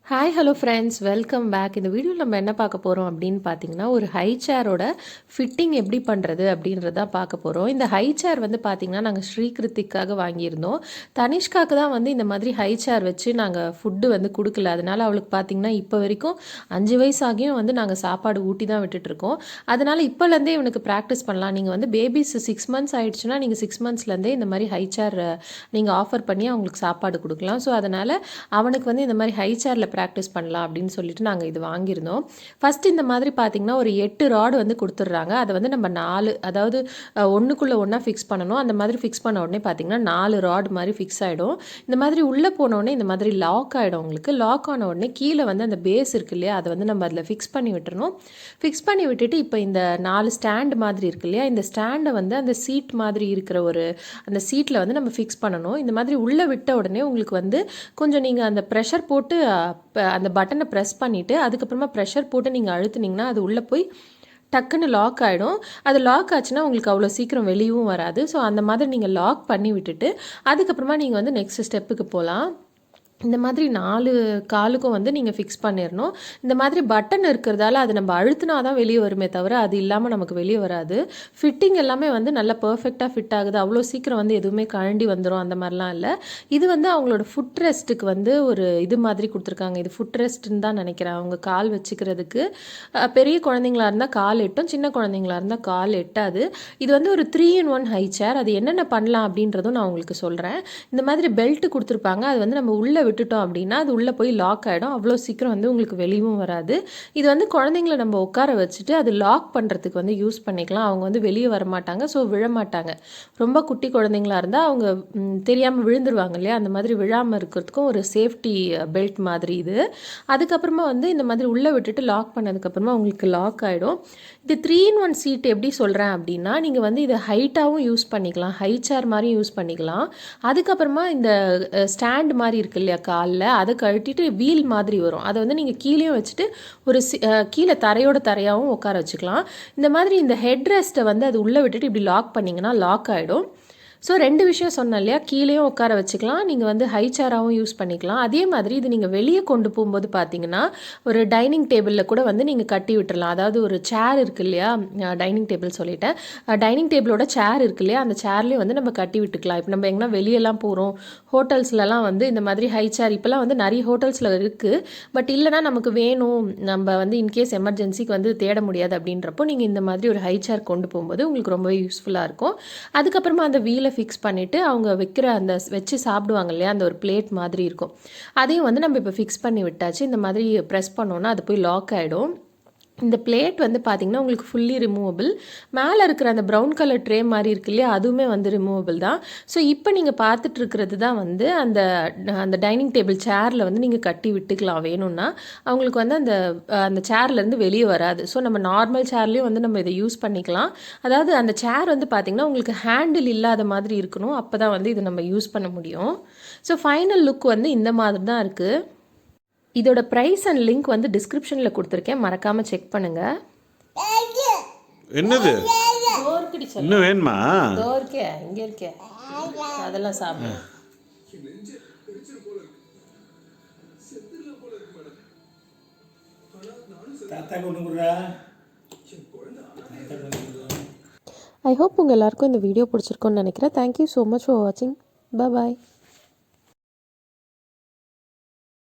Hi hello friends, welcome back. இந்த வீடியோவில் நம்ம என்ன பார்க்க போகிறோம் அப்படின்னு பார்த்தீங்கன்னா, ஒரு ஹை சேரோட ஃபிட்டிங் எப்படி பண்ணுறது அப்படின்றத பார்க்க போகிறோம். இந்த ஹை சேர் வந்து பார்த்திங்கன்னா நாங்கள் ஸ்ரீகிருத்திக்காக வாங்கியிருந்தோம். தனிஷ்காவுக்கு தான் வந்து இந்த மாதிரி ஹை சேர் வச்சு நாங்கள் ஃபுட்டு வந்து கொடுக்கல. அதனால் அவளுக்கு பார்த்திங்கன்னா இப்போ வரைக்கும் 5 வயசு ஆகியும் வந்து நாங்கள் சாப்பாடு ஊட்டி தான் விட்டுட்ருக்கோம். அதனால் இப்போலேருந்தே இவனுக்கு ப்ராக்டிஸ் பண்ணலாம். நீங்கள் வந்து பேபிஸ் 6 மந்த்ஸ் ஆகிடுச்சுன்னா நீங்கள் 6 மந்த்ஸ்லேருந்தே இந்த மாதிரி ஹை சேர் நீங்கள் ஆஃபர் பண்ணி அவங்களுக்கு சாப்பாடு கொடுக்கலாம். ஸோ அதனால் அவனுக்கு வந்து இந்த மாதிரி ஹை சேரில் ப்ராக்டிஸ் பண்ணலாம் அப்படின்னு சொல்லிட்டு நாங்கள் இது வாங்கியிருந்தோம். ஃபஸ்ட்டு இந்த மாதிரி பார்த்திங்கன்னா ஒரு 8 ராடு வந்து கொடுத்துட்றாங்க. அதை வந்து நம்ம 4 அதாவது ஒன்றுக்குள்ளே ஒன்றா ஃபிக்ஸ் பண்ணணும். அந்த மாதிரி ஃபிக்ஸ் பண்ண உடனே பார்த்திங்கன்னா 4 ராடு மாதிரி ஃபிக்ஸ் ஆகிடும். இந்த மாதிரி உள்ளே போனோடனே இந்த மாதிரி லாக் ஆகிடும். உங்களுக்கு லாக் ஆன உடனே கீழே வந்து அந்த பேஸ் இருக்கு இல்லையா, அதை வந்து நம்ம அதில் ஃபிக்ஸ் பண்ணி விட்டுறணும். ஃபிக்ஸ் பண்ணி விட்டுட்டு இப்போ இந்த 4 ஸ்டாண்டு மாதிரி இருக்கு இல்லையா, இந்த ஸ்டாண்டை வந்து அந்த சீட் மாதிரி இருக்கிற அந்த சீட்டில் வந்து நம்ம ஃபிக்ஸ் பண்ணணும். இந்த மாதிரி உள்ளே விட்ட உடனே உங்களுக்கு வந்து கொஞ்சம் நீங்கள் அந்த ப்ரெஷர் போட்டு அந்த பட்டனை ப்ரெஸ் பண்ணிவிட்டு அதுக்கப்புறமா ப்ரெஷர் போட்டு நீங்கள் அழுத்துனீங்கன்னா அது உள்ளே போய் டக்குன்னு லாக் ஆகிடும். அது லாக் ஆச்சுன்னா உங்களுக்கு அவ்வளோ சீக்கிரம் வெளியவும் வராது. ஸோ அந்த மாதிரி நீங்கள் லாக் பண்ணி விட்டுட்டு அதுக்கப்புறமா நீங்கள் வந்து நெக்ஸ்ட் ஸ்டெப்புக்கு போகலாம். இந்த மாதிரி 4 காலுக்கும் வந்து நீங்கள் ஃபிக்ஸ் பண்ணிடணும். இந்த மாதிரி பட்டன் இருக்கிறதால அது நம்ம அழுத்தினா தான் வெளியே வருமே தவிர அது இல்லாமல் நமக்கு வெளியே வராது. ஃபிட்டிங் எல்லாமே வந்து நல்லா பர்ஃபெக்டாக ஃபிட் ஆகுது. அவ்வளோ சீக்கிரம் வந்து எதுவுமே கழண்டி வந்துடும் அந்த மாதிரிலாம் இல்லை. இது வந்து அவங்களோட ஃபுட் ரெஸ்ட்டுக்கு வந்து ஒரு இது மாதிரி கொடுத்துருக்காங்க. இது ஃபுட் ரெஸ்ட்டுன்னு தான் நினைக்கிறேன். அவங்க கால் வச்சுக்கிறதுக்கு. பெரிய குழந்தைங்களா இருந்தால் கால் எட்டும், சின்ன குழந்தைங்களா இருந்தால் கால் எட்டாது. இது வந்து ஒரு 3-in-1 ஹை சேர். அது என்னென்ன பண்ணலாம் அப்படின்றதும் நான் உங்களுக்கு சொல்கிறேன். இந்த மாதிரி பெல்ட் கொடுத்துருப்பாங்க. அது வந்து நம்ம உள்ளே விட்டுட்டோம் அப்படின்னா அது உள்ளே போய் லாக் ஆகிடும். அவ்வளோ சீக்கிரம் வந்து உங்களுக்கு வெளியும் வராது. இது வந்து குழந்தைங்கள நம்ம உட்கார வச்சுட்டு அது லாக் பண்ணுறதுக்கு வந்து யூஸ் பண்ணிக்கலாம். அவங்க வந்து வெளியே வரமாட்டாங்க, ஸோ விழமாட்டாங்க. ரொம்ப குட்டி குழந்தைங்களா இருந்தால் அவங்க தெரியாமல் விழுந்துருவாங்க இல்லையா, அந்த மாதிரி விழாமல் இருக்கிறதுக்கும் ஒரு சேஃப்டி பெல்ட் மாதிரி இது. அதுக்கப்புறமா வந்து இந்த மாதிரி உள்ளே விட்டுட்டு லாக் பண்ணதுக்கப்புறமா உங்களுக்கு லாக் ஆகிடும். இது 3-in-1 சீட் எப்படி சொல்கிறேன் அப்படின்னா, நீங்கள் வந்து இதை ஹைட்டாகவும் யூஸ் பண்ணிக்கலாம், ஹை சேர் மாதிரியும் யூஸ் பண்ணிக்கலாம். அதுக்கப்புறமா இந்த ஸ்டாண்ட் மாதிரி இருக்கு இல்லையா காலில், அதை கழட்டிட்டு வீல் மாதிரி வரும். அதை வந்து நீங்கள் கீழேயும் வச்சுட்டு ஒரு கீழே தரையோட தரையாகவும் உட்கார வச்சுக்கலாம். இந்த மாதிரி இந்த ஹெட் ரெஸ்ட்டை வந்து அது உள்ளே விட்டுட்டு இப்படி லாக் பண்ணிங்கன்னா லாக் ஆகிடும். ஸோ 2 விஷயம் சொன்னேன் இல்லையா, கீழேயும் உட்கார வச்சுக்கலாம், நீங்கள் வந்து ஹை சேராகவும் யூஸ் பண்ணிக்கலாம். அதே மாதிரி இது நீங்கள் வெளியே கொண்டு போகும்போது பார்த்தீங்கன்னா ஒரு டைனிங் டேபிளில் கூட வந்து நீங்கள் கட்டி விட்டுறலாம். அதாவது ஒரு சேர் இருக்கு இல்லையா, டைனிங் டேபிள் சொல்லிட்டேன், டைனிங் டேபிளோட சேர் இருக்கு இல்லையா, அந்த சேர்லேயும் வந்து நம்ம கட்டி விட்டுக்கலாம். இப்போ நம்ம எங்கன்னா வெளியெல்லாம் போகிறோம், ஹோட்டல்ஸ்லலாம் வந்து இந்த மாதிரி ஹை சேர் இப்போலாம் வந்து நிறைய ஹோட்டல்ஸில் இருக்குது. பட் இல்லைனா நமக்கு வேணும், நம்ம வந்து இன்கேஸ் எமர்ஜென்சிக்கு வந்து தேட முடியாது அப்படின்றப்போ நீங்கள் இந்த மாதிரி ஒரு ஹை சேர் கொண்டு போகும்போது உங்களுக்கு ரொம்பவே யூஸ்ஃபுல்லாக இருக்கும். அதுக்கப்புறமா அந்த வீலை ஃபிக்ஸ் பண்ணிவிட்டு அவங்க வைக்கிற அந்த வச்சு சாப்பிடுவாங்க இல்லையா, அந்த ஒரு பிளேட் மாதிரி இருக்கும், அதையும் வந்து நம்ம இப்போ ஃபிக்ஸ் பண்ணி விட்டாச்சு. இந்த மாதிரி ப்ரெஸ் பண்ணோன்னா அது போய் லாக் ஆகிடும். இந்த பிளேட் வந்து பார்த்திங்கன்னா உங்களுக்கு ஃபுல்லி ரிமூவபிள். மேலே இருக்கிற அந்த ப்ரௌன் கலர் ட்ரே மாதிரி இருக்கு இல்லையா, அதுவுமே வந்து ரிமூவபிள் தான். ஸோ இப்போ நீங்கள் பார்த்துட்ருக்கிறது தான் வந்து அந்த டைனிங் டேபிள் சேரில் வந்து நீங்கள் கட்டி விட்டுக்கலாம் வேணும்னா. அவங்களுக்கு வந்து அந்த சேர்லேருந்து வெளியே வராது. ஸோ நம்ம நார்மல் சேர்லேயும் வந்து நம்ம இதை யூஸ் பண்ணிக்கலாம். அதாவது அந்த சேர் வந்து பார்த்திங்கன்னா உங்களுக்கு ஹேண்டில் இல்லாத மாதிரி இருக்கணும், அப்போ தான் வந்து இதை நம்ம யூஸ் பண்ண முடியும். ஸோ ஃபைனல் லுக் வந்து இந்த மாதிரி தான் இருக்குது. இதோட ப்ரைஸ் அண்ட் லிங்க் வந்து டிஸ்கிரிப்ஷனில் கொடுத்துருக்கேன், மறக்காமல் செக் பண்ணுங்கள். என்னது இன்னும் வேணுமா? இருக்கே, இங்கே இருக்கே, அதெல்லாம் சாப்பிடு. ஐ ஹோப் உங்கள் எல்லாருக்கும் இந்த வீடியோ பிடிச்சிருக்கோன்னு நினைக்கிறேன். தேங்க்யூ ஸோ மச் ஃபார் வாட்சிங். பாய்.